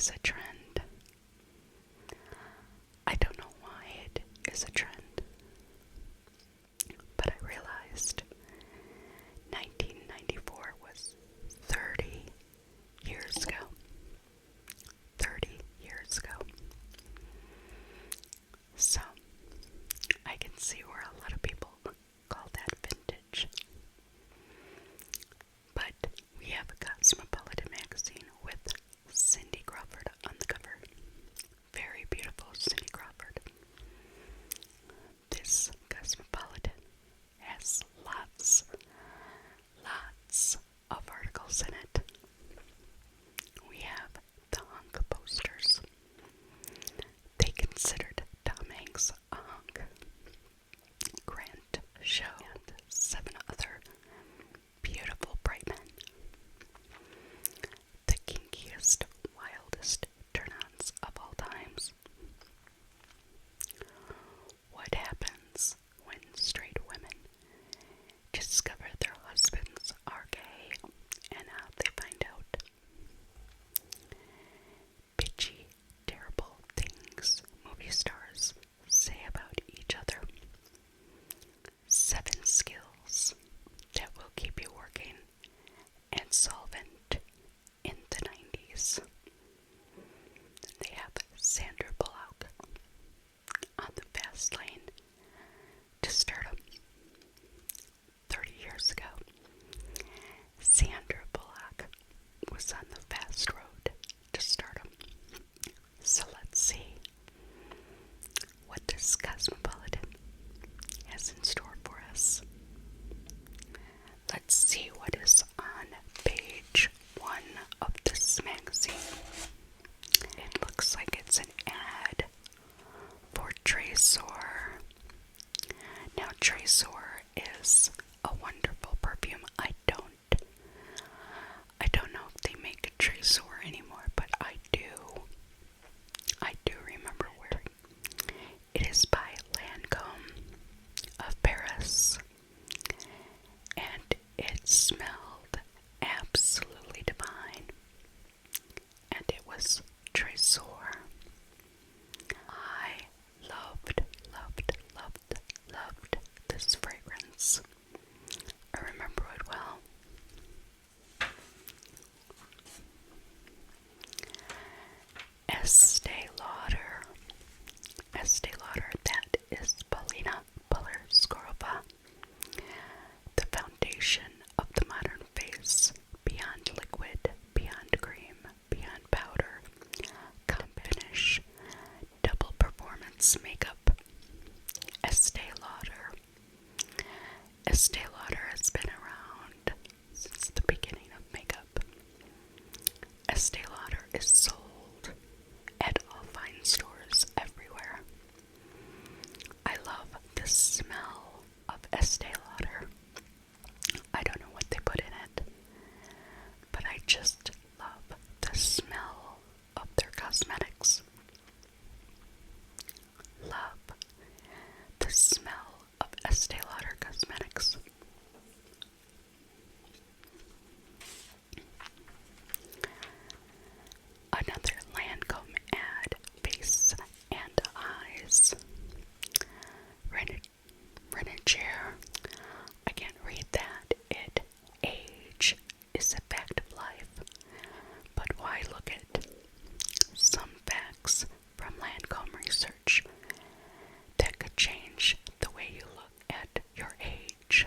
is a trend. I don't know why it is a trend, but I realized 1994 was 30 years ago. 30 years ago. So, I can see where a lot of people call that vintage. But we have a Cosmopolitan magazine with Cindy Crawford on the cover. Very beautiful Cindy Crawford. This Cosmopolitan has lots of articles in it. We have the hunk posters. They considered Tom Hanks a hunk. Grant Show and 7 other beautiful bright men. The kinkiest, wildest turn-ons of all times. What happens when straight women discover their husbands are gay and how they find out? Bitchy, terrible things movie stars say about each other. 7 skills that will keep you working and solvent in the 90s. They have Sandra Bullock on the fast lane to stardom. 30 years ago, Sandra Bullock was on the fast road to stardom. So let's see what this Cosmopolitan has in store for us. Let's see what is on page 1 of this magazine. It looks like it's an ad for Tresor. Now, Tresor is a wonderful perfume. I don't know if they make a Tresor anymore, but I do remember wearing. It is by Lancôme of Paris, and it smelled absolutely divine, and it was Tresor. I loved this fragrance. I remember it well. Estee Lauder, that is Paulina Pullerskorova, the foundation of the modern face, beyond liquid, beyond cream, beyond powder, comp finish, double performance makeup. Estee Lauder. Estee Lauder has been around since the beginning of makeup. Estee Lauder is sold at all fine stores everywhere. I love the smell of Estee Lauder. I don't know what they put in it, but I just love the smell of their cosmetics. Love the smell of Estee Lauder cosmetics. Another Lancôme ad, face and eyes. Renegere. I can't read that. Age is a fact of life. But why look at some facts from Lancôme research that could change the way you look at your age.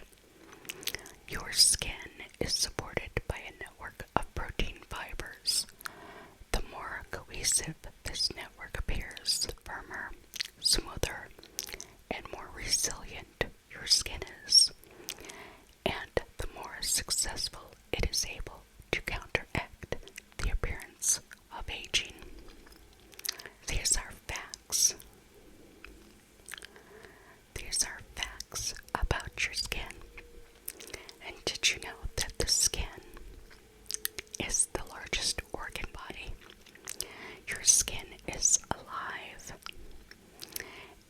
Your skin is supported by a network of protein fibers. The more cohesive this network appears, the firmer, smoother, and more resilient your skin is, and the more successful it is able to counteract the appearance of aging. These are facts. These are facts about your skin. And did you know that the skin is the largest organ body? Your skin is alive,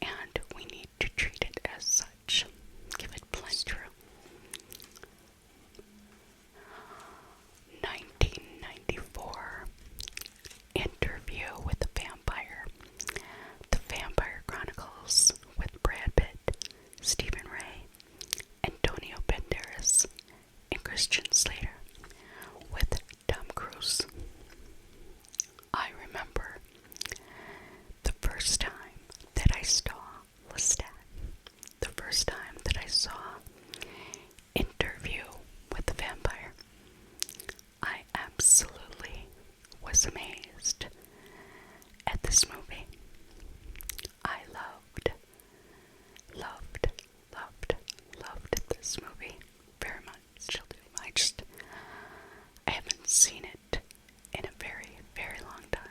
and we need to treat it as such. Give it plenty. True. was amazed at this movie. I loved this movie very much. I haven't seen it in a very, very long time.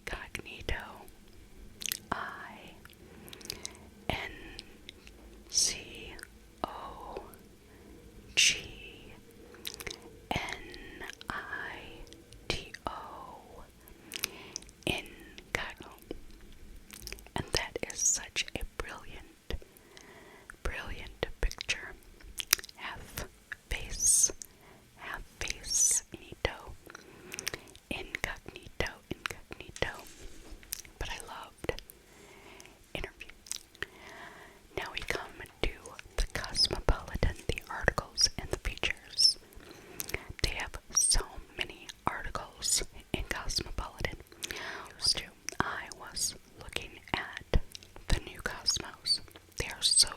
Cognito. Incognito. Incognito. And that is such a brilliant picture. Half face. Incognito. But I loved interview. Now we come to the Cosmopolitan, the articles and the features. They have so many articles in Cosmopolitan. I was looking at the new Cosmos. They are so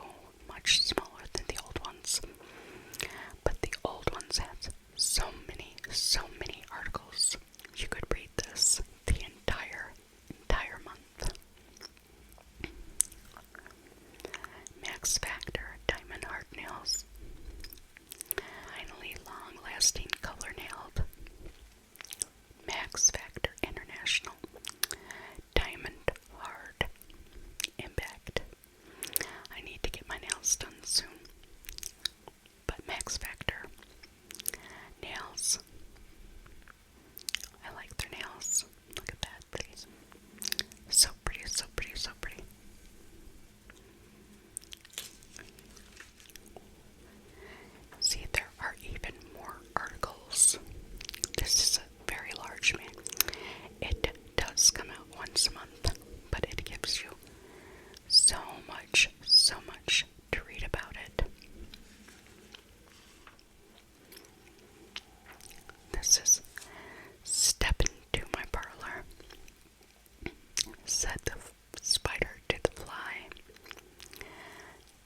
much smaller than the old ones. But the old ones have so many articles. You could read this the entire month. Max Factor Diamond Hard Nails. Finally long-lasting color nailed. Max Factor International Diamond Hard Impact. I need to get my nails done soon. But Max Factor nails. I like their nails. Look at that, please. So pretty, so pretty, so pretty. See, there are even more articles. This is a very large man. It does come out once a month, but it gives you so much to read about it. This is Step Into My Parlor. Said the spider to the fly.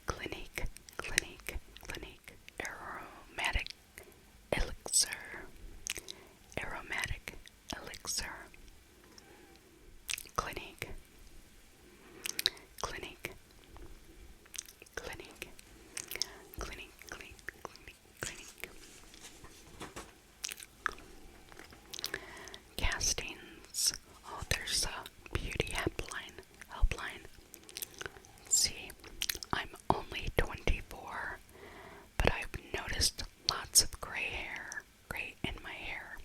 Clinique, aromatic elixir. Clinique. Castings. Oh, there's a beauty helpline. See, I'm only 24, but I've noticed lots of gray in my hair.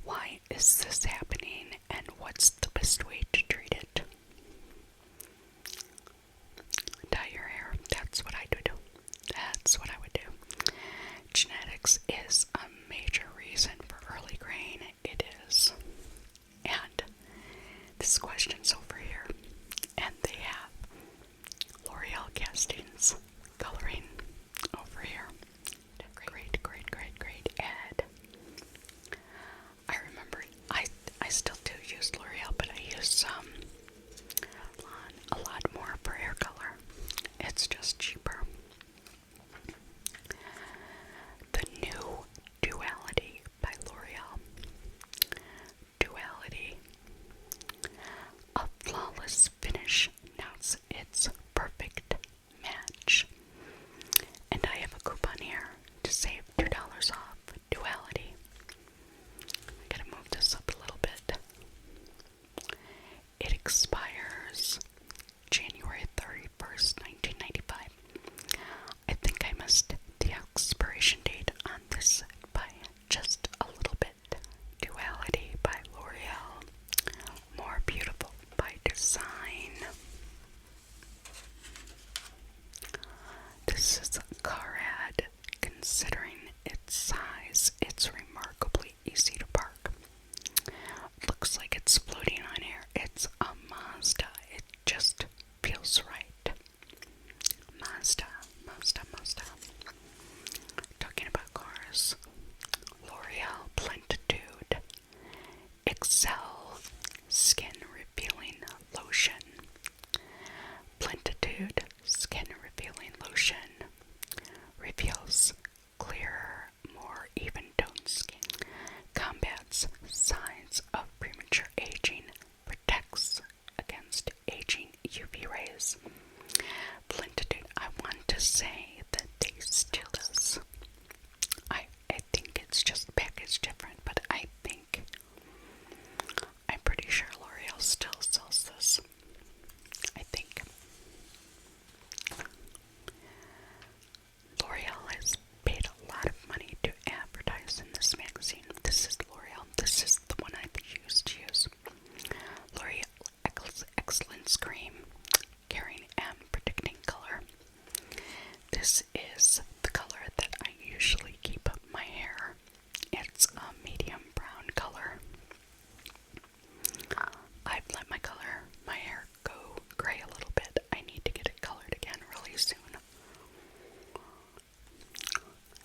Why is this happening, and what's the best way to treat it? Dye your hair. That's what I do. That's what I would do. Genetics is a major reason for early graying. It is. And this question's over here. And they have L'Oreal castings coloring over here. Great ad. I remember I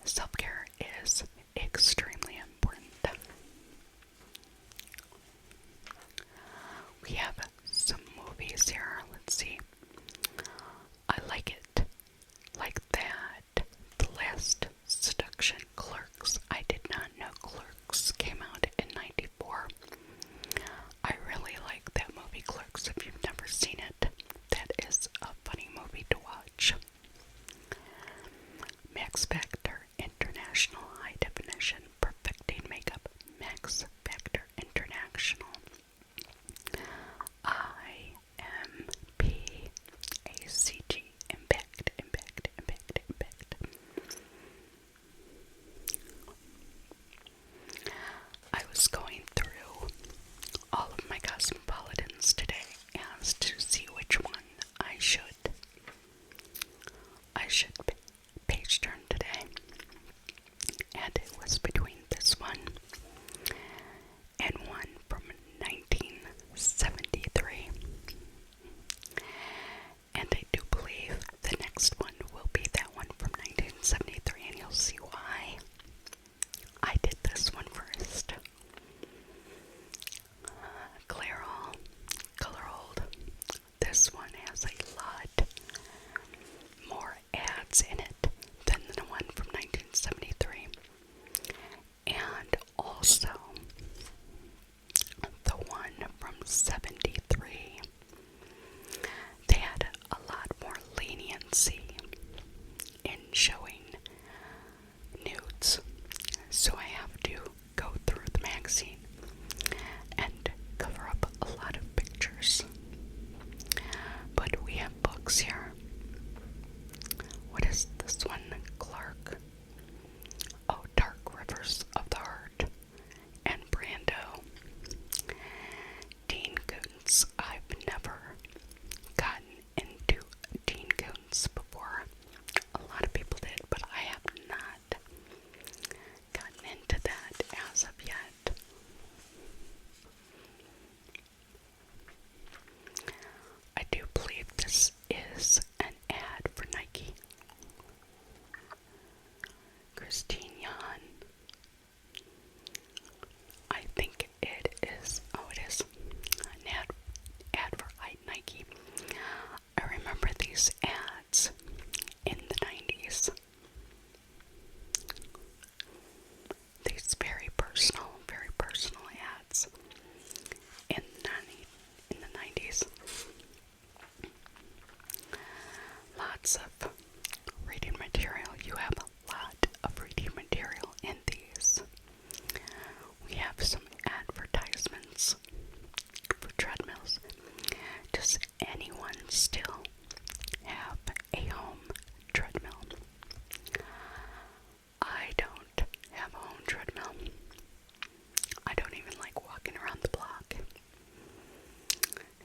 self-care is extremely important. We have some movies here. Let's see. I Like It. Like That. The Last Seduction. Clerks. I did not know Clerks came out in 94. I really like that movie, Clerks. If you've never seen it, that is a funny movie to watch. Max Factor International High Definition Perfecting Makeup. Max Factor International. IMPACT. Impact. I was going through all of my Cosmopolitans today as to see which one I should page turn today, and it was between this one and one from 1973, and I do believe the next one will be that one from 1973, and you'll see why I did this one first. Clairol Color Hold. This one has a lot more ads in it than the one from 1973. And also, the one from 73, they had a lot more leniency in showing nudes. So I have to go through the magazine and cover up a lot of pictures. But we have books here. What is this one? Clark. Oh, Dark Rivers of the Heart. And Brando. Dean Koontz. I've never gotten into Dean Koontz before. A lot of people did, but I have not gotten into that as of yet. I do believe this is an ad for Nike. Christine Yan. I think it is. Oh, it is an ad for Nike. I remember these ads in the 90s. These very personal ads in the 90s. Lots of reading material. You have a lot of reading material in these. We have some advertisements for treadmills. Does anyone still have a home treadmill? I don't have a home treadmill. I don't even like walking around the block.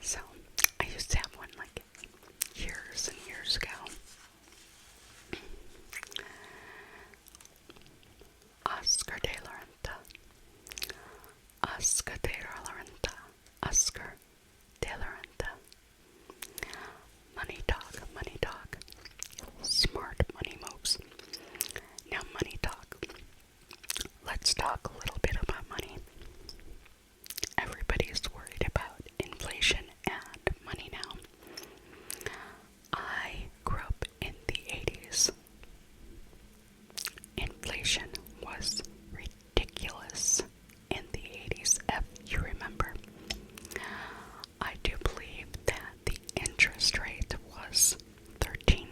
So, I used to have one like years and years ago. Oscar de la Renta. Oscar de la Renta. Oscar de la Renta. Money talk, money talk. Smart money moves. Now money talk. Let's talk a little bit about money. Everybody's worried about inflation and money now. I grew up in the 80s. Inflation was ridiculous in the 80s, if you remember. I do believe that the interest rate was 13%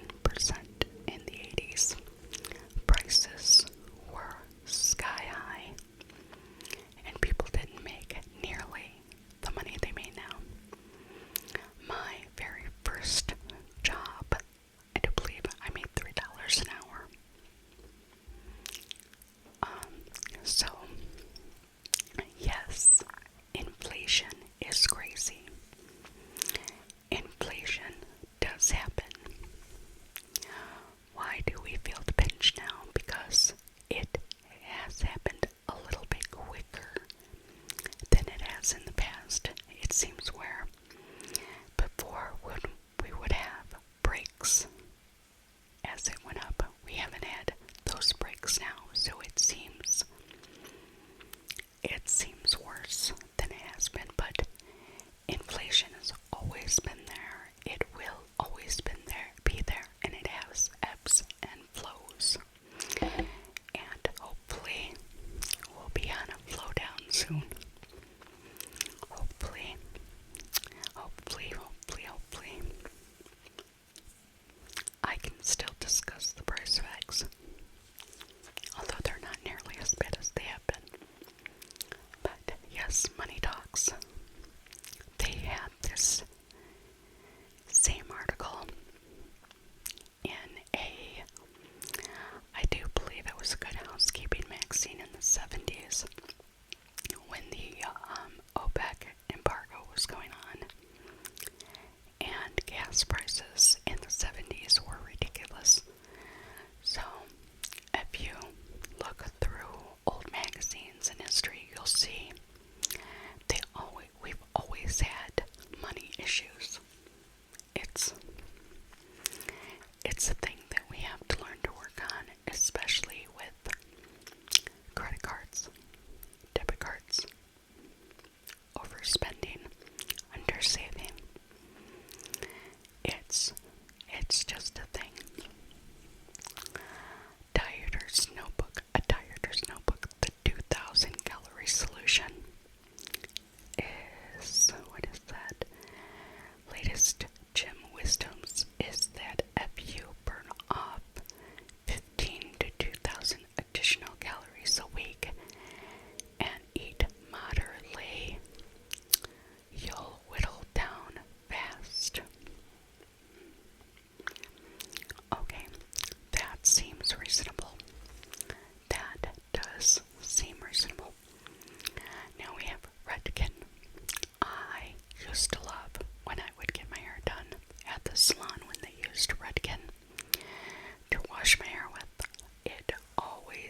in the 80s. Prices were sky high.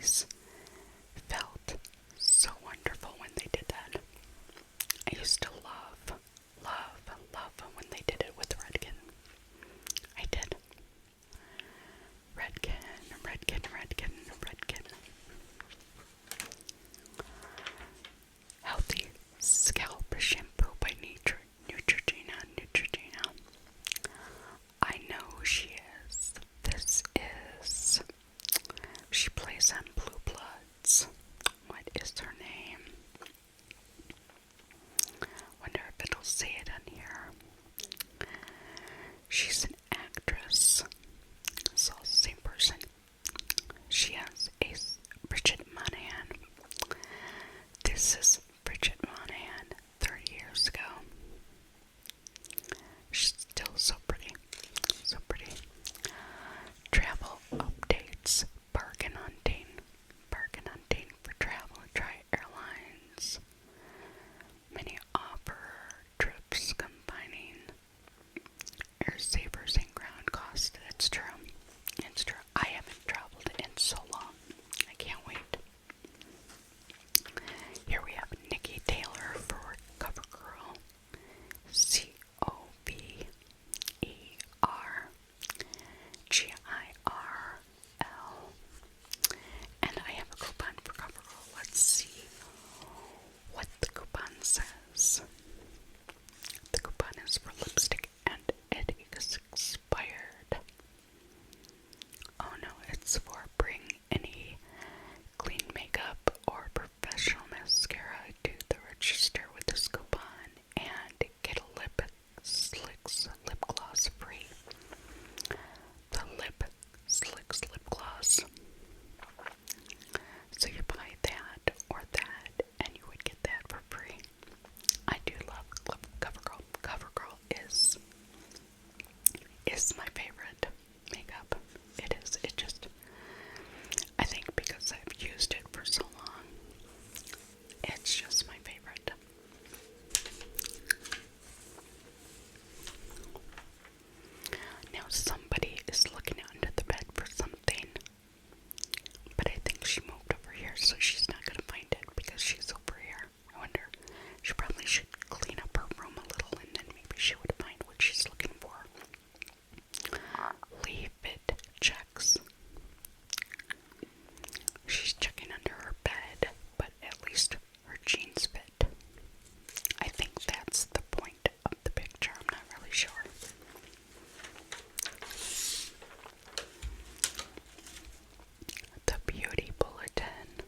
always felt so wonderful when they did that. I used to love when they did it with Redken. I did. Redken. Healthy Scalp Shampoo by Neutrogena. I know who she is. She plays on Blue Bloods. What is her name? Wonder if it'll say it on here. She's an actress. So, same person. She has a Bridget Monahan. This is Bridget Monahan 30 years ago. She's still so pretty. So pretty. Travel updates. Bargain hunting for travel. Try airlines. Many offer trips combining air savers and ground cost. It's true. I haven't traveled in so long. I can't wait. Here we have Nikki Taylor for CoverGirl. COVERGIRL. And I have a coupon for CoverGirl. Let's see what the coupon says. The coupon is for lipstick and it is expired. Oh no, it's for bring any clean makeup or professional mascara to the register with this coupon and get a lip slicks lip gloss free. The lip slicks lip gloss. So you buy that or that and you would get that for free. I do love CoverGirl. CoverGirl is my favorite makeup. It is. It just, I think because I've used it for so long, it's just my favorite. Now somebody is looking under the bed for something, but I think she moved over here, so she's not going to find it because she's over here. I wonder, she probably should clean up her room a little and then maybe she would find what she's looking for. Leave it checks. She's checking under her bed, but at least her jeans fit. I think that's the point of the picture. I'm not really sure. The Beauty Bulletin.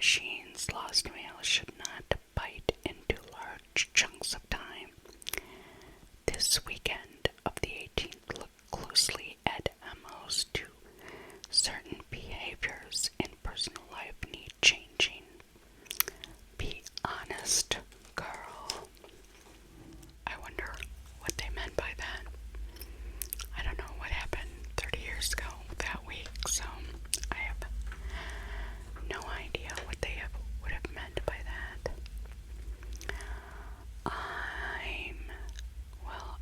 machines, lost mail should not bite into large chunks of time. This weekend of the 18th, look closely at MOs to certain behaviors in personal life need changing. Be honest, girl. I wonder what they meant by that. I don't know what happened 30 years ago that week, so I have no idea what they would have meant by that.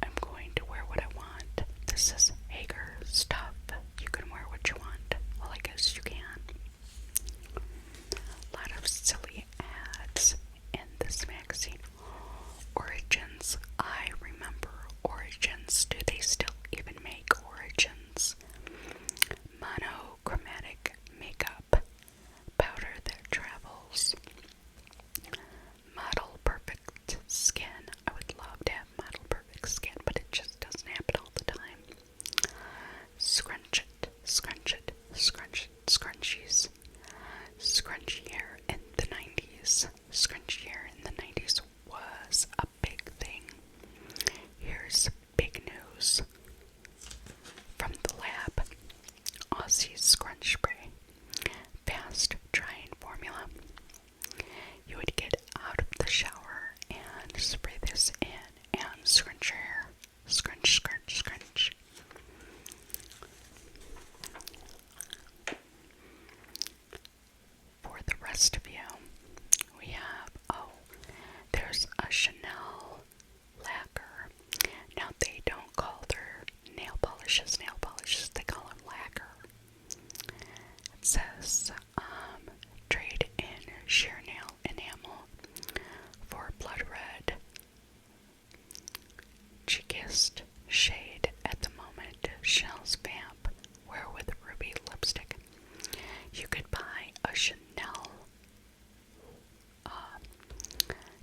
I'm going to wear what I want. This is Hager stuff. You can wear what you want. Well, I guess you can. A lot of silly ads in this magazine. Origins. I remember Origins. Do they still even make Origins? Monochromatic makeup. Powder that travels. Model perfect skin. I would love to have model perfect skin, but it just doesn't happen all the time. Scrunch it, scrunch it, scrunch it, scrunchies. Scrunchy hair in the 90s. Scrunchy hair in the 90s was a big thing. Here's big news from the lab. Aussie Scrunch Spray. Fast drying formula. You would get out of the shower and spray this in and scrunch your hair. Scrunch, scrunch, scrunch. For the rest of you, we have, there's a Chanel lacquer. Now, they don't call their nail polishes, they call them lacquer. It says, trade in sheer nail enamel for blood red, cheekest shade at the moment. Chanel's Vamp, wear with ruby lipstick. You could buy a Chanel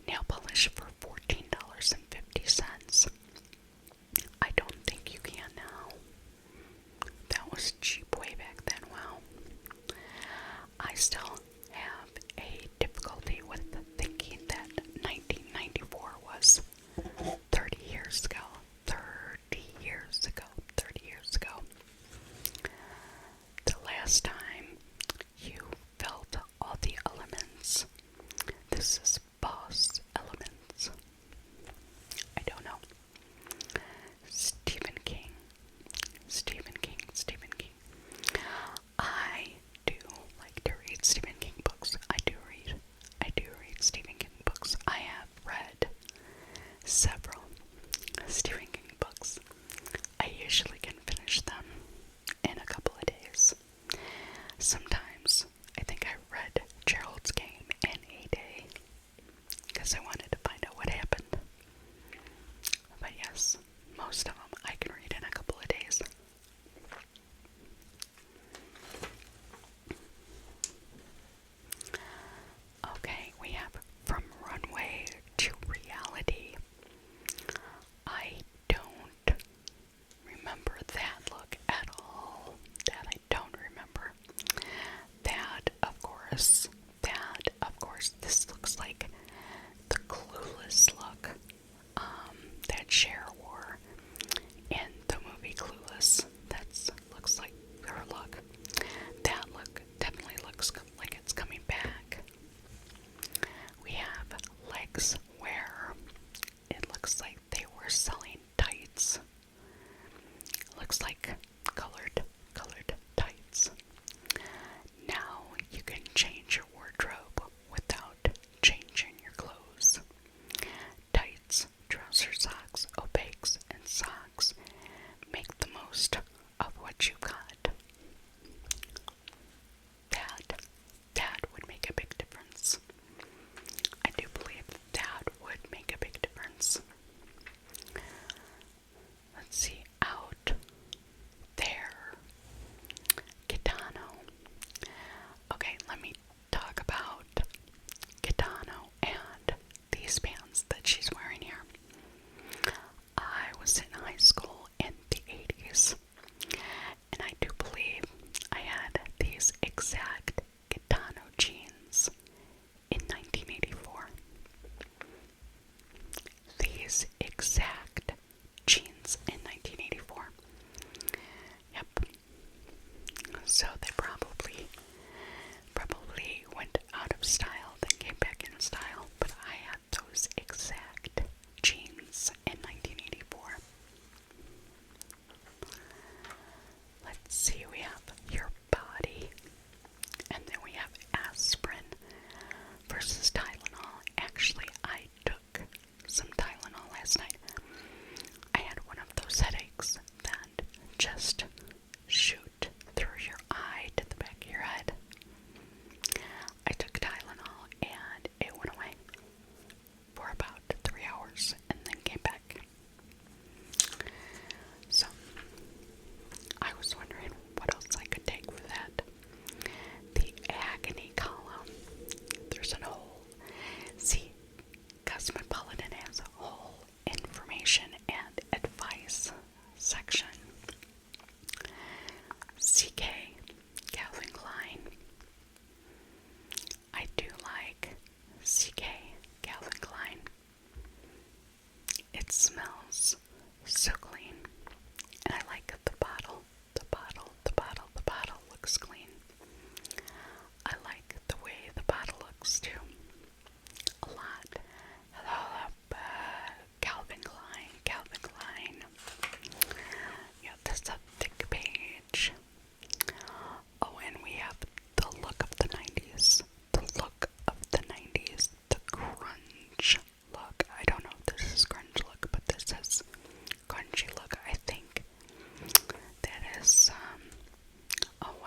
nail polish for $14.50. I don't think you can now. That was cheap way back then. Wow. I still have a difficulty with thinking that 1994 was 30 years ago. 30 years ago. 30 years ago. The last time you felt all the elements. This is Boss Elements. I don't know. Stephen King. Stephen King. Stephen King. I do like to read Stephen King books. I do read Stephen King books. I have read several Stephen King books. I usually can finish them in a couple of days. Sometimes I think I read Gerald's Game in a day because I wanted to find out what happened. But yes, most of them I can read in a couple of days. Okay, we have From Runway to Reality. I don't remember that look at all. That I don't remember.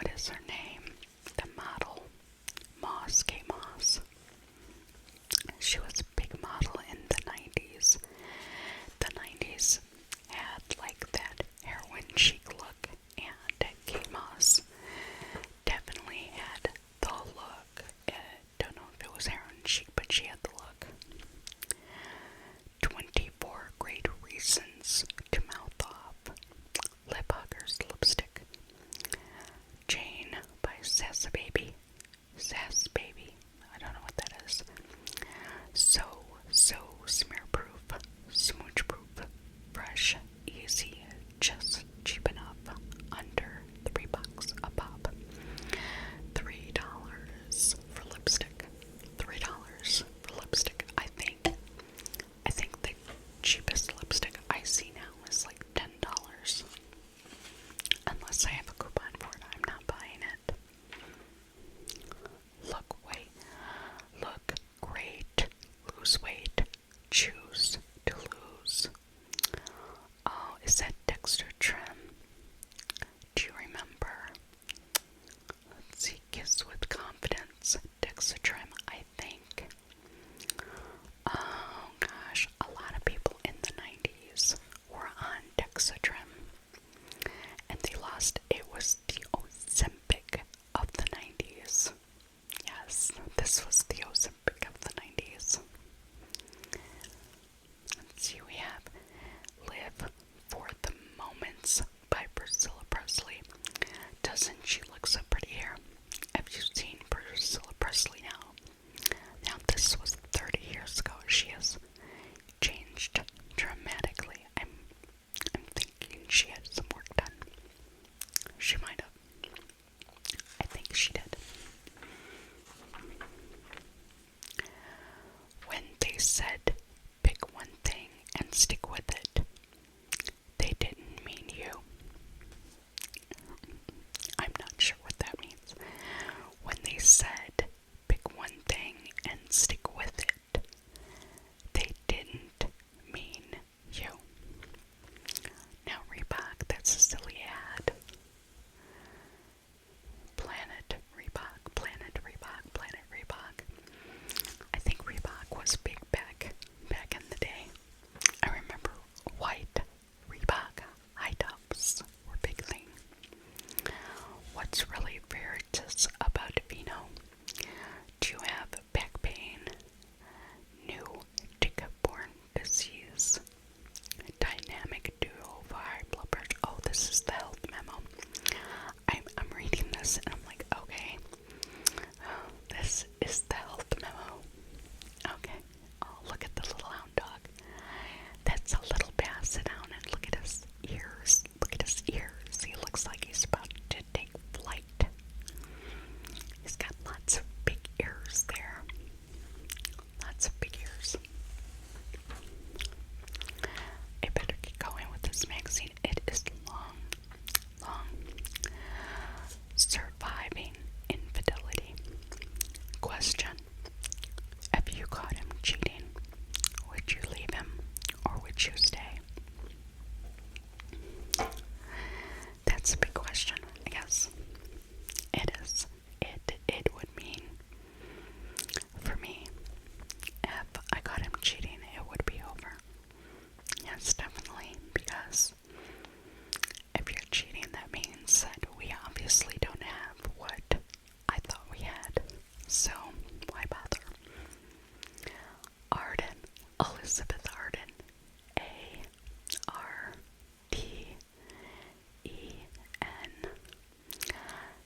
what is her name? The model, Moss, K. Moss. She was a big model in the 90s. The 90s had like that heroin chic look, and K. Moss definitely had the look. Don't know if it was heroin chic, but she had the look. 24 Great Reasons to Mouth Off. Lip Huggers Lipstick. Jane by Sass Baby. Sass Baby. I don't know what that is. So smear proof, smooch proof, fresh, easy, just cheap enough, under $3 a pop. $3 for lipstick. $3 for lipstick. I think the cheapest lipstick I see now is like $10. Unless I have a coupon for it, I'm not buying it. Look great, lose weight, choose to lose. Oh, is that Dextrim? Do you remember? Let's see, Kiss with Confidence, Dextrim, I think. Oh gosh, a lot of people in the 90s were on Dextrim. And they lost. It was the Ozempic of the 90s. Yes, this was the Ozempic of the 90s. Let's see, we have Live for the Moments by Priscilla Presley. Doesn't she look so pretty here? Have you seen Priscilla Presley now? Now this was 30 years ago. She has changed dramatically. I'm thinking she had some work done. She might have. I think she did. When they said, pick one thing and stick with it, they didn't mean you. I'm not sure what that means. When they said, pick one thing and stick with it, they didn't mean you. Now Reebok, that's a silly ad. Planet Reebok, Planet Reebok, Planet Reebok. I think Reebok was big back in the day. I remember white Reebok high tops were a big thing. What's really veritas about Vino? Do you have back pain? New tick-borne disease? Dynamic duo for high blood pressure? Oh, this is the health memo. I'm reading this and I'm like, okay, this is the health memo. Okay. Oh, look at the little hound dog. That's a little basset hound, and look at his ears. Look at his ears. He looks like he's about to take flight. He's got lots of big ears there. Lots of big ears. I better get going with this magazine. It is long. Surviving infidelity. Question. If you caught him cheating, would you leave him or would you stay? That's a big question, I guess. It is. It would mean, for me, if I caught him cheating, it would be over. Yes, definitely, because if you're cheating, that means that we obviously don't have what I thought we had. So, why bother? Hardin, Elizabeth Hardin, A-R-D-E-N.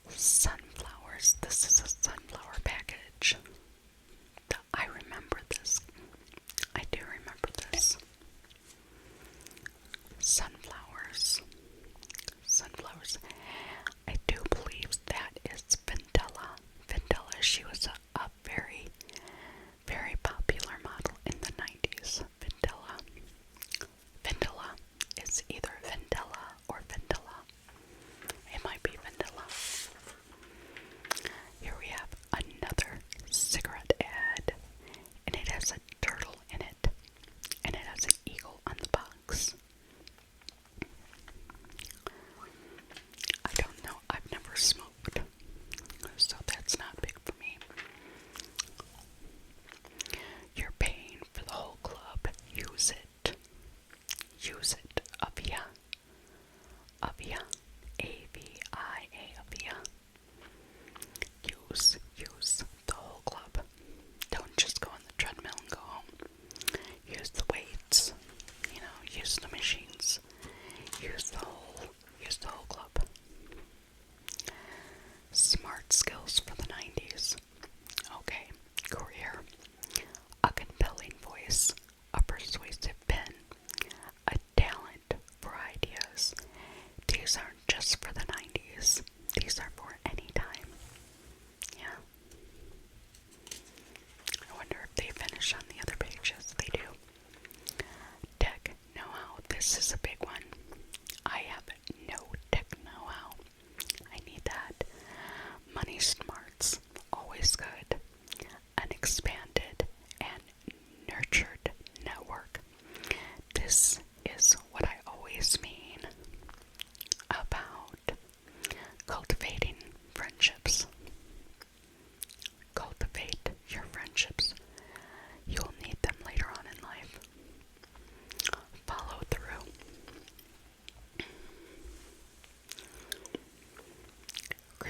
Sunflowers. This is a sunflower package. I remember this. I do remember this. Sunflowers. I do believe that is Vendela. She was a very, very popular model in the 90s. Vendela is either Vendela or Vendela. It might be Vendela.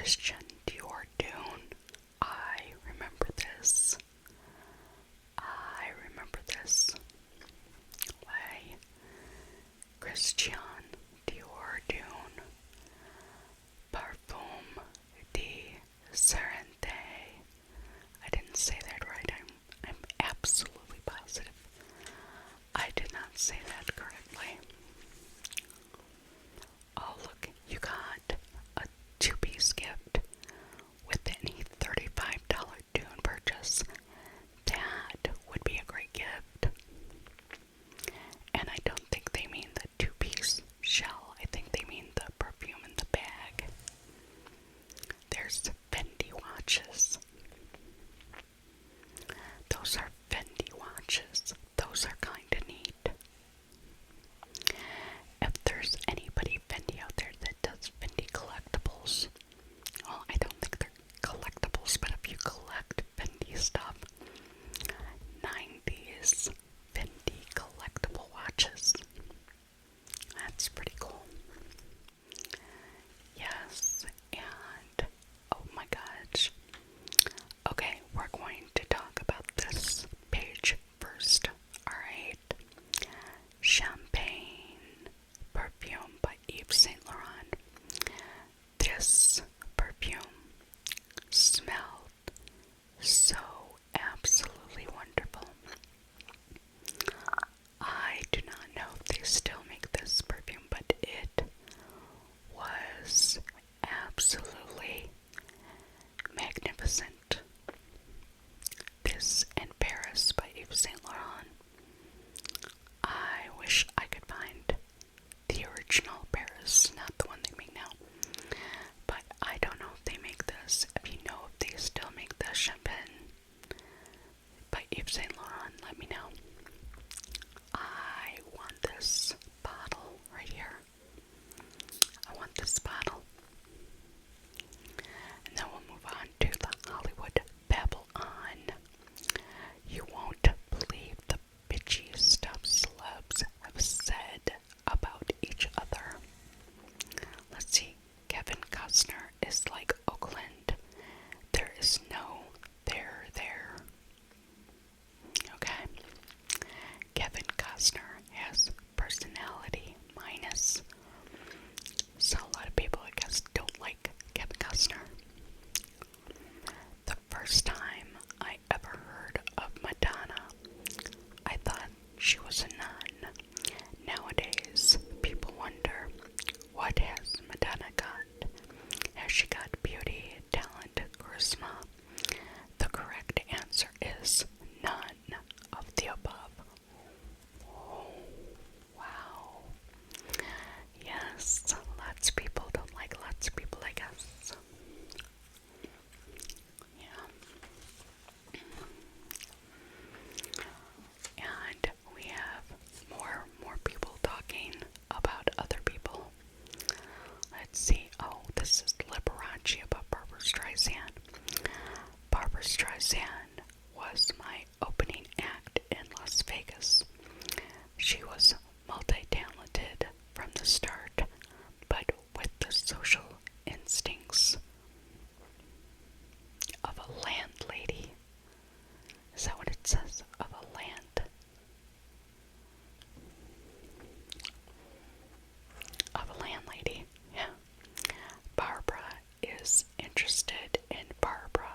Christian Dior Dune. I remember this. Way. Christian Dior Dune. Parfum de Serenité. I didn't say that right. I'm absolutely positive I did not say that correctly. Oh, look, you got a 2-piece gift with any $35 Dune purchase. That would be a great gift. And I don't think they mean the 2-piece shell. I think they mean the perfume in the bag. There's Fendi watches. Those are Fendi watches. Those are kind of neat. If there's anybody Fendi out there that does Fendi collectibles, well, I don't think they're collectibles, but if you collect Fendi stuff, 90s Fendi collectible watches. That's pretty cool. Yes, and oh my gosh. Okay, we're going to talk about this Paige first. Alright. Champagne perfume by Yves Saint Laurent. This perfume smelled so absolutely wonderful. I do not know if they still make this perfume, but it was absolutely magnificent. This in Paris by Yves Saint Laurent. I wish I could find the original Paris, not the one they make now. But I don't know if they make this. If you know if they still make the Champagne by Yves Saint Laurent, let me know. I want this bottle right here. I want this bottle. And then we'll move on to the Hollywood Babble On. You won't believe the bitchy stuff celebs have said about each other. Let's see. Kevin Costner is like Oakland. There is no there there. Okay. Kevin Costner has personality minus. So a lot of people, I guess, don't like Kevin Costner. The first time I ever heard of Madonna, I thought she was a nun. Nowadays, people wonder, what has Madonna got? Has she got beauty, talent, charisma? The correct answer is none of the above. Oh, wow. Yes, lots of people don't like lots of people, I guess. Yeah. And we have more people talking about other people. Let's see. Oh, this is Liberace about Barbra Streisand. Barbra Streisand was my opening act in Las Vegas. She was multi-talented from the start, but with the social instincts of a landlady. Is that what it says? Of a landlady. Yeah. Barbra is interested in Barbra,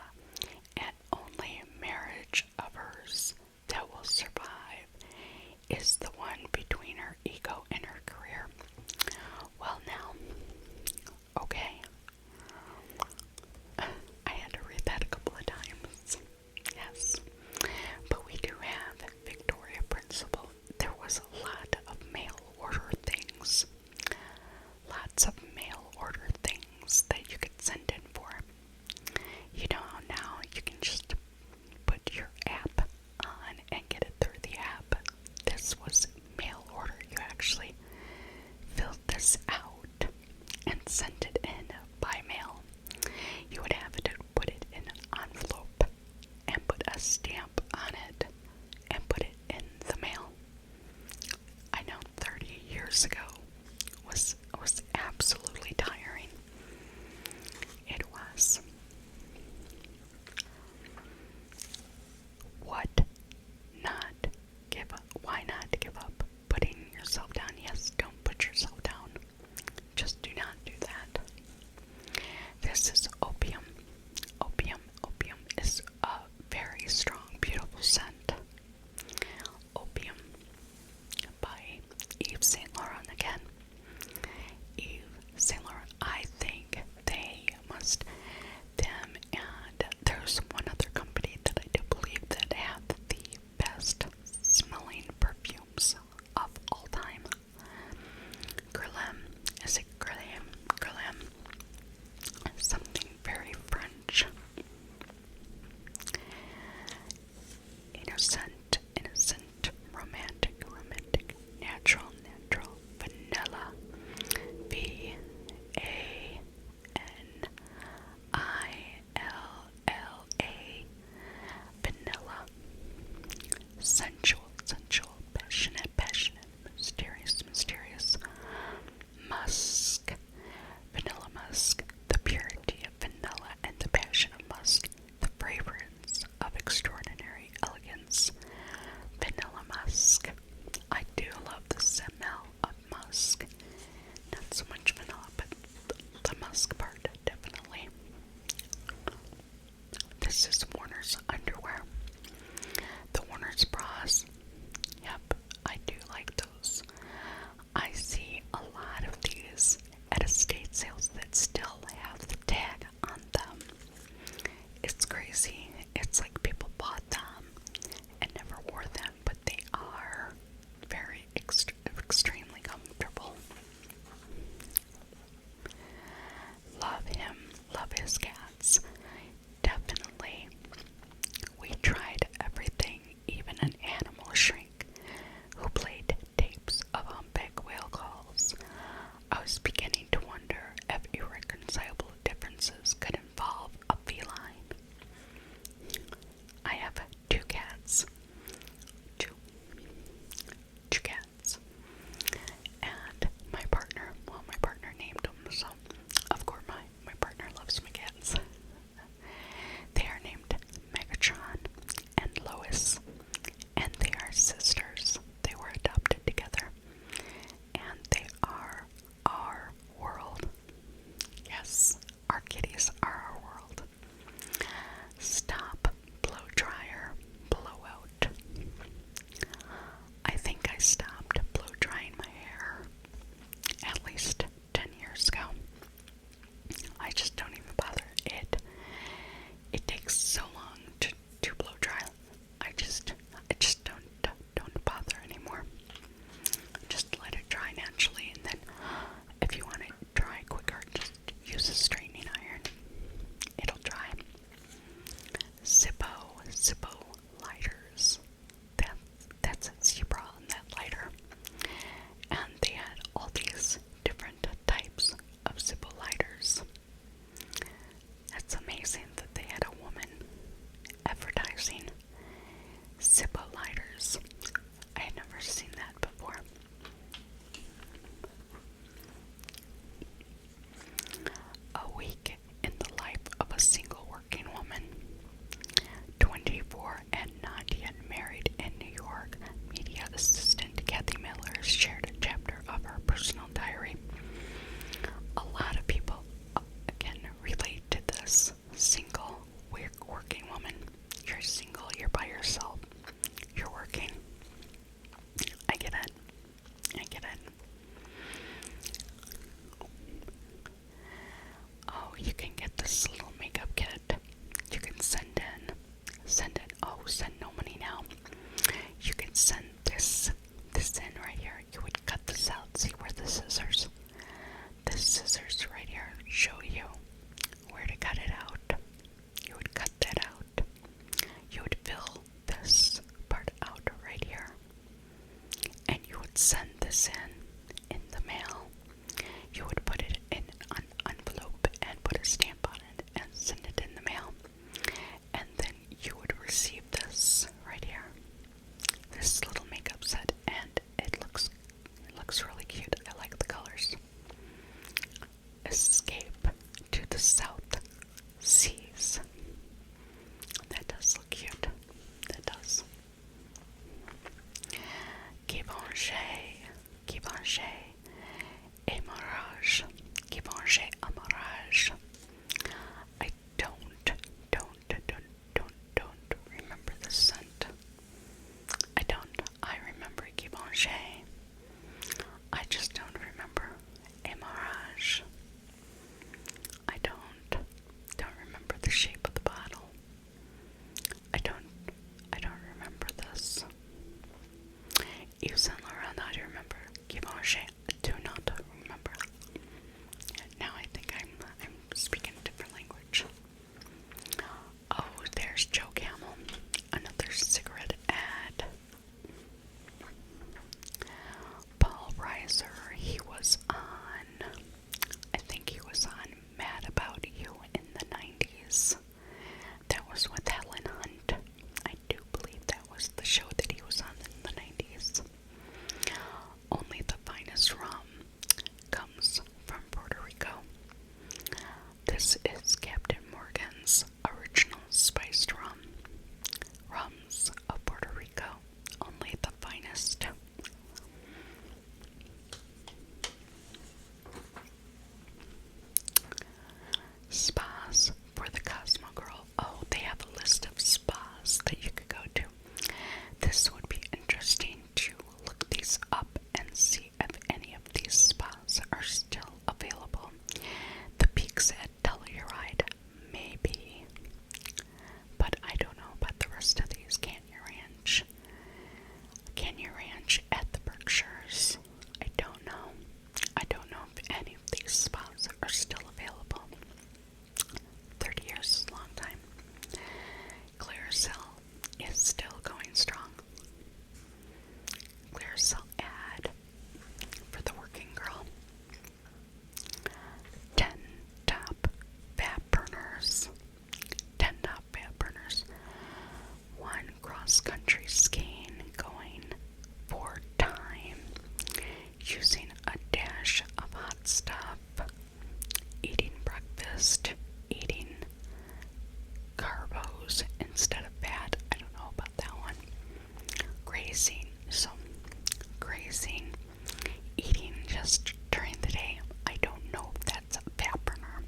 and only marriage of hers that will survive is the one between her ego and her career. Well, now, okay. I had to read that a couple of times. Yes. But we do have Victoria Principal. There was a lot of mail order things. Lots of mail order things that you could send in for. You know how now you can just put your app on and get it through the app. This was mail order. You actually filled this out and sent it in by mail. You would have to put it in an envelope and put a stamp on it and put it in the mail. I know 30 years ago was absolutely tiring. It is why not give up putting yourself down? Yes, don't put yourself down. Just do not do that. This is Opium. Opium is a very strong, beautiful scent. Opium by Yves Saint Laurent again. Yves Saint Laurent, I think them and there's one other company that I do believe that have the best smelling perfumes of all time. Is it Guerlain? Something very French. Innocent, romantic, natural, vanilla. VANILLA. Vanilla. Sensual, passionate, mysterious. Musk. Vanilla musk. The purity of vanilla and the passion of musk. The fragrance of extraordinary elegance. Vanilla musk. I do love the smell of musk. Not so much vanilla, but the musk part, definitely. This is Warner's underwear. The Warner's bras. Yep, I do like those. I see a lot of these at estate sales that still have the tag on them. It's crazy. It's like people bought them and never wore them, but they are very extremely comfortable. Love him. Love his cats. Definitely. We tried everything, even an C's. That does look cute. That does. Givenchy, Emarage, Givenchy Amarage. I don't remember the scent. I remember Givenchy. I just don't remember Emarage. I don't remember the shape of the bottle. I don't remember this. Yves Saint Laurent, I do remember. Givenchy, I do not remember. Now I think I'm speaking a different language. Oh, there's Joe Camel. Another cigarette ad. Paul Reiser, he was on, I think he was on Mad About You in the 90s. That was with Helen Hunt. I do believe that was the show that he was on in the 90s. Only the finest rum comes from Puerto Rico. This is Captain Morgan's original spiced rum. Rums of Puerto Rico, only the finest. Spas for the Cosmo Girl. Oh, they have a list of spas that you could go to. This would be interesting to look these up and see if any of these spas are still available. The Peaks at Telluride, maybe. But I don't know about the rest of these. Canyon Ranch at the Berkshires. I don't know. I don't know if any of these spas are still available. 30 years is a long time. Clearasil is still going strong. Clearasil ad for the working girl. 10 top fat burners. 10 top fat burners. 1 cross-country skiing going for time. Using a dash of hot stuff. Eating breakfast. Eating carbos instead of fat. I don't know about that one. Grazing. So, grazing. Eating just during the day. I don't know if that's a fat burner.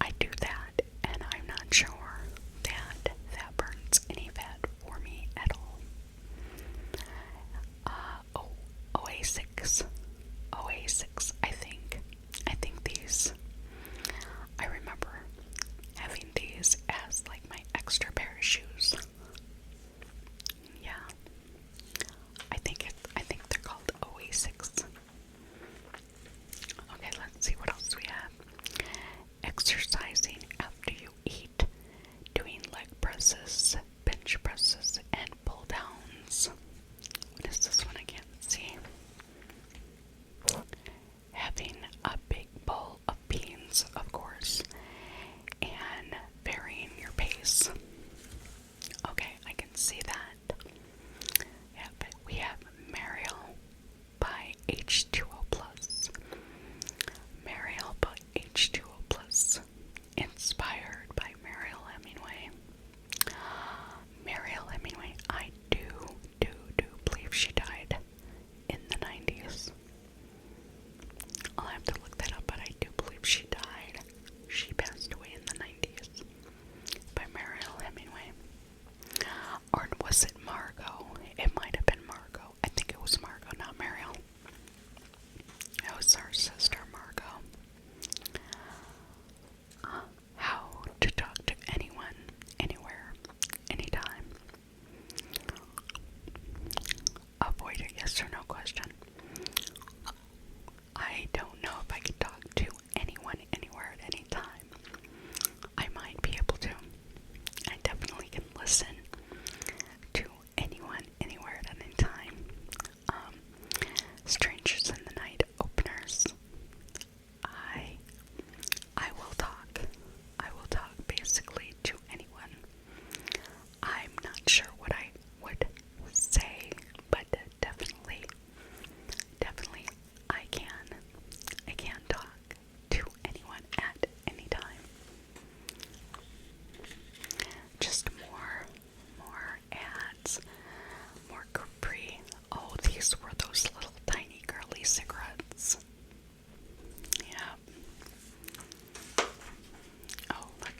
I do that, and I'm not sure that that burns any fat for me at all. Oasis, I think these, I remember having these as like my extra pair of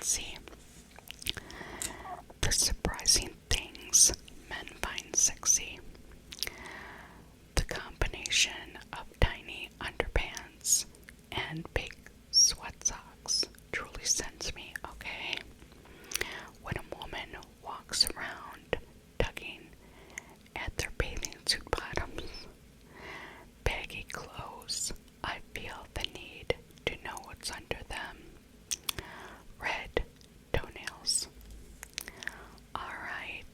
fancy. The surprising things men find sexy. The combination of tiny underpants and big sweat socks truly sends me, okay? When a woman walks around tugging at their bathing suit bottoms, baggy clothes, I feel the need to know what's under them. Red toenails. Alright,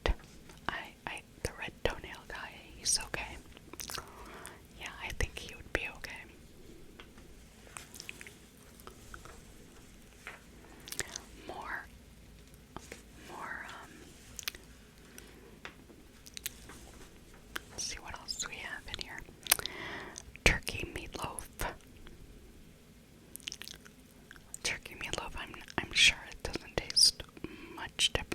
the red toenail guy, he's okay. Yeah, I think he would be okay. More, let's see what else we have in here. Turkey meatloaf. Turkey meatloaf, I'm sure it doesn't taste much different